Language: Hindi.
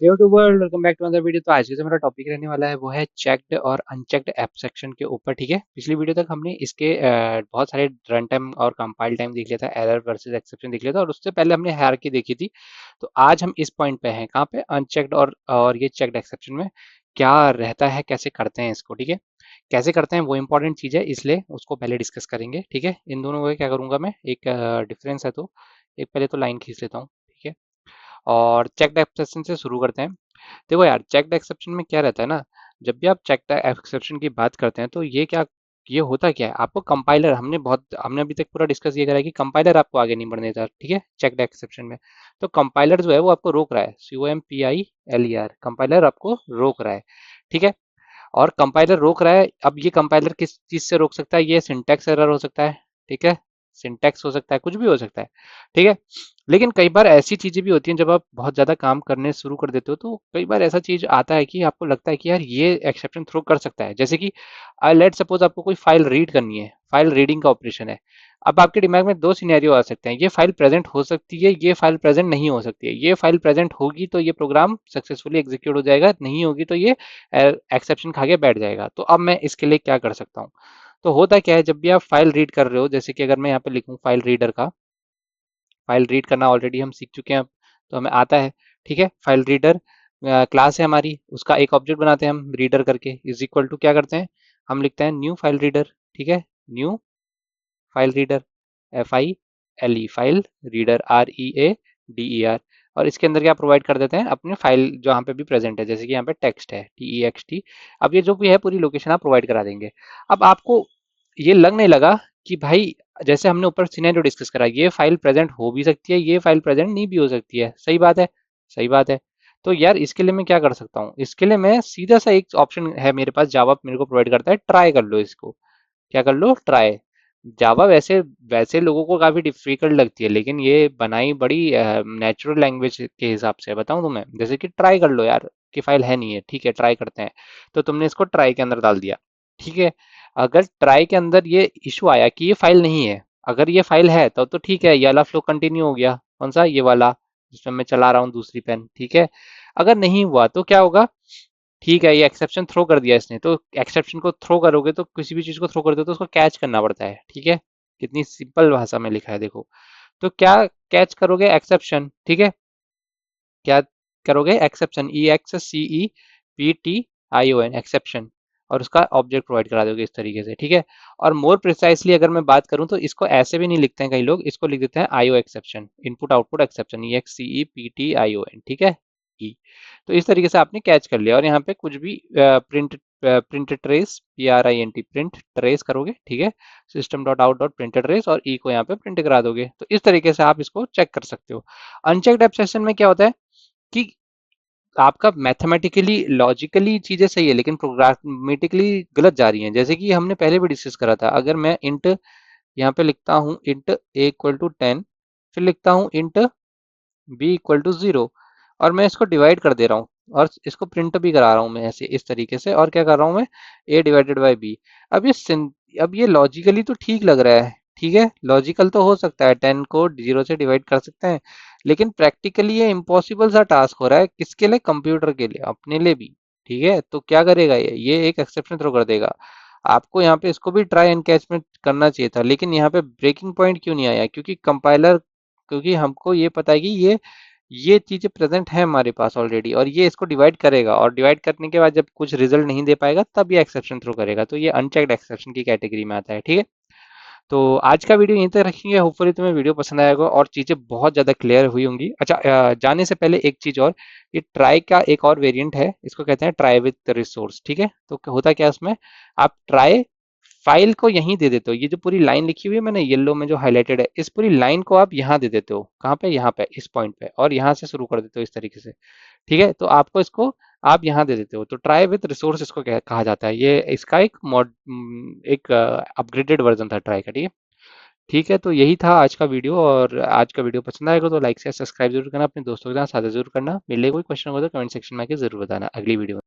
Hello to world, welcome back to another video. तो आज का जो मेरा टॉपिक रहने वाला है वो है चेक्ड और अनचेक्ड ऐप सेक्शन के ऊपर। ठीक है, पिछली वीडियो तक हमने इसके बहुत सारे रन टाइम और कंपाइल टाइम देख लिया था, एरर वर्सेस एक्सेप्शन देख लिया था, और उससे पहले हमने हायरार्की देखी थी। तो आज हम इस पॉइंट पे हैं, कहाँ पे, अनचेक्ड और ये चेक्ड एक्सेप्शन में क्या रहता है, कैसे करते हैं इसको। ठीक है, कैसे करते हैं वो इंपॉर्टेंट चीज़ है, इसलिए उसको पहले डिस्कस करेंगे। ठीक है, इन दोनों को क्या करूंगा मैं, एक डिफरेंस है तो एक पहले तो लाइन खींच लेता हूँ। ठीक है, और चेक्ड एक्सेप्शन से शुरू करते हैं। देखो यार, चेक्ड एक्सेप्शन में क्या रहता है ना, जब भी आप चेक्ड एक्सेप्शन की बात करते हैं तो ये होता क्या है, आपको कंपाइलर, हमने अभी तक पूरा डिस्कस ये करा है कि कंपाइलर आपको आगे नहीं बढ़ने देता। ठीक है, चेक्ड एक्सेप्शन में तो कंपाइलर जो है वो आपको रोक रहा है, COMPILER, कंपाइलर आपको रोक रहा है। ठीक है, और कंपाइलर रोक रहा है, अब ये कंपाइलर किस चीज से रोक सकता है, ये सिंटैक्स एरर हो सकता है। ठीक है, सिंटैक्स हो सकता है, कुछ भी हो सकता है। ठीक है, लेकिन कई बार ऐसी चीजें भी होती हैं, जब आप बहुत ज्यादा काम करने शुरू कर देते हो तो कई बार ऐसा चीज आता है कि आपको लगता है कि यार ये एक्सेप्शन थ्रो कर सकता है। जैसे कि लेट सपोज आपको कोई फाइल रीड करनी है, फाइल रीडिंग का ऑपरेशन है। अब आपके दिमाग में दो सिनेरियो आ सकते हैं, ये फाइल प्रेजेंट हो सकती है, ये फाइल प्रेजेंट नहीं हो सकती है। ये फाइल प्रेजेंट होगी तो ये प्रोग्राम सक्सेसफुली एग्जीक्यूट हो जाएगा, नहीं होगी तो ये एक्सेप्शन खा के बैठ जाएगा। तो अब मैं इसके लिए क्या कर सकता हूँ। तो होता क्या है, जब भी आप फाइल रीड कर रहे हो, जैसे कि अगर मैं यहाँ पे लिखूँ फाइल रीडर का, फाइल रीड करना ऑलरेडी हम सीख चुके हैं अब, तो हमें आता है। ठीक है, फाइल रीडर क्लास है हमारी, उसका एक ऑब्जेक्ट बनाते हैं हम रीडर करके, इज इक्वल टू क्या करते हैं, हम लिखते हैं न्यू फाइल रीडर। ठीक है, new file reader, FILE, file reader, READER, और इसके अंदर क्या प्रोवाइड कर देते हैं, अपने फाइल जहाँ पे भी प्रेजेंट है, जैसे कि यहाँ पे टेक्स्ट है, TEXT। अब ये जो भी है पूरी लोकेशन आप प्रोवाइड करा देंगे। अब आपको ये लगने लगा कि भाई, जैसे हमने ऊपर सिनेरियो डिस्कस करा, ये फाइल प्रेजेंट हो भी सकती है, ये फाइल प्रेजेंट नहीं भी हो सकती है। सही बात है, सही बात है। तो यार इसके लिए मैं क्या कर सकता हूँ, इसके लिए मैं सीधा सा एक ऑप्शन है मेरे पास, जावा मेरे को प्रोवाइड करता है, ट्राई कर लो इसको। क्या कर लो, ट्राई। जावा वैसे वैसे लोगों को काफी डिफिकल्ट लगती है, लेकिन ये बनाई बड़ी नेचुरल लैंग्वेज के हिसाब से है। बताऊं तुम्हें, जैसे कि ट्राई कर लो यार, कि फाइल है नहीं है, ठीक है ट्राई करते हैं। तो तुमने इसको ट्राई के अंदर डाल दिया। ठीक है, अगर ट्राई के अंदर ये इशू आया कि ये फाइल नहीं है, अगर ये फाइल है तो ठीक है, ये वाला फ्लो कंटिन्यू हो गया। कौन सा, ये वाला जिसमें मैं चला रहा हूँ दूसरी पेन। ठीक है, अगर नहीं हुआ तो क्या होगा, ठीक है, ये एक्सेप्शन थ्रो कर दिया इसने, तो एक्सेप्शन को थ्रो करोगे तो किसी भी चीज को थ्रो करते हो तो उसको कैच करना पड़ता है। ठीक है, कितनी सिंपल भाषा में लिखा है देखो। तो क्या कैच करोगे, एक्सेप्शन। ठीक है, क्या करोगे, एक्सेप्शन, EXCEPTION, एक्सेप्शन, और उसका ऑब्जेक्ट प्रोवाइड करा दोगे इस तरीके से। ठीक है, और मोर प्रिसाइसली अगर मैं बात करूं तो इसको ऐसे भी नहीं लिखते हैं कई लोग, इसको लिख देते हैं IO exception, input output exception, EXCEPTION। ठीक है, ई। तो इस तरीके से आपने कैच कर लिया, और यहाँ पे कुछ भी print trace, PRINT, print trace करोगे। ठीक है, system dot out dot print trace, और ई को यहाँ पे प्रिंट करा दोगे। तो इस तरीके से आप इसको चेक कर सकते हो। अनचेक्ड एक्सेप्शन में क्या होता है कि आपका मैथमेटिकली लॉजिकली चीजें सही है, लेकिन प्रोग्रामेटिकली गलत जा रही हैं। जैसे कि हमने पहले भी डिस्कस करा था, अगर मैं इंट यहाँ पे लिखता हूँ, इंट A = 10, फिर लिखता हूँ इंट B = 0, और मैं इसको डिवाइड कर दे रहा हूँ, और इसको प्रिंट भी करा रहा हूँ मैं ऐसे इस तरीके से, और क्या कर रहा हूँ मैं, A/B। अब ये लॉजिकली तो ठीक लग रहा है। ठीक है, लॉजिकल तो हो सकता है, 10 को 0 से डिवाइड कर सकते हैं, लेकिन प्रैक्टिकली ये इम्पॉसिबल सा टास्क हो रहा है, किसके लिए, कंप्यूटर के लिए, अपने लिए भी। ठीक है, तो क्या करेगा ये एक एक्सेप्शन थ्रो कर देगा। आपको यहाँ पे इसको भी ट्राई एनकैचमेंट करना चाहिए था, लेकिन यहाँ पे ब्रेकिंग पॉइंट क्यों नहीं आया, क्योंकि कंपाइलर, क्योंकि हमको ये पता है कि ये चीजें प्रेजेंट है हमारे पास ऑलरेडी, और ये इसको डिवाइड करेगा, और डिवाइड करने के बाद जब कुछ रिजल्ट नहीं दे पाएगा तब ये एक्सेप्शन थ्रो करेगा। तो ये अनचेक्ड एक्सेप्शन की कैटेगरी में आता है। ठीक है, तो आज का वीडियो यहीं तक रखेंगे। होपफुली तुम्हें वीडियो पसंद आएगा और चीज़ें बहुत ज़्यादा क्लियर हुई होंगी। अच्छा, जाने से पहले एक चीज़ और, ये ट्राई का एक और वेरिएंट है, इसको कहते हैं ट्राई विथ रिसोर्स। ठीक है, तो होता क्या है उसमें, आप ट्राई फाइल को यहीं दे देते हो, ये जो पूरी लाइन लिखी हुई है मैंने येलो में जो हाईलाइटेड है, इस पूरी लाइन को आप यहाँ दे देते हो, कहाँ पे, यहाँ पे इस पॉइंट पे, और यहाँ से शुरू कर देते हो इस तरीके से। ठीक है, तो आपको इसको आप यहाँ दे देते हो, तो ट्राई विथ रिसोर्स इसको कहा जाता है। ये इसका एक अपग्रेडेड वर्जन था ट्राई का। ठीक है, ठीक है, तो यही था आज का वीडियो, और आज का वीडियो पसंद आएगा तो लाइक से सब्सक्राइब जरूर करना, अपने दोस्तों के साथ साझा जरूर करना। मिले कोई क्वेश्चन हो तो कमेंट सेक्शन में आके जरूर बताना अगली वीडियो में।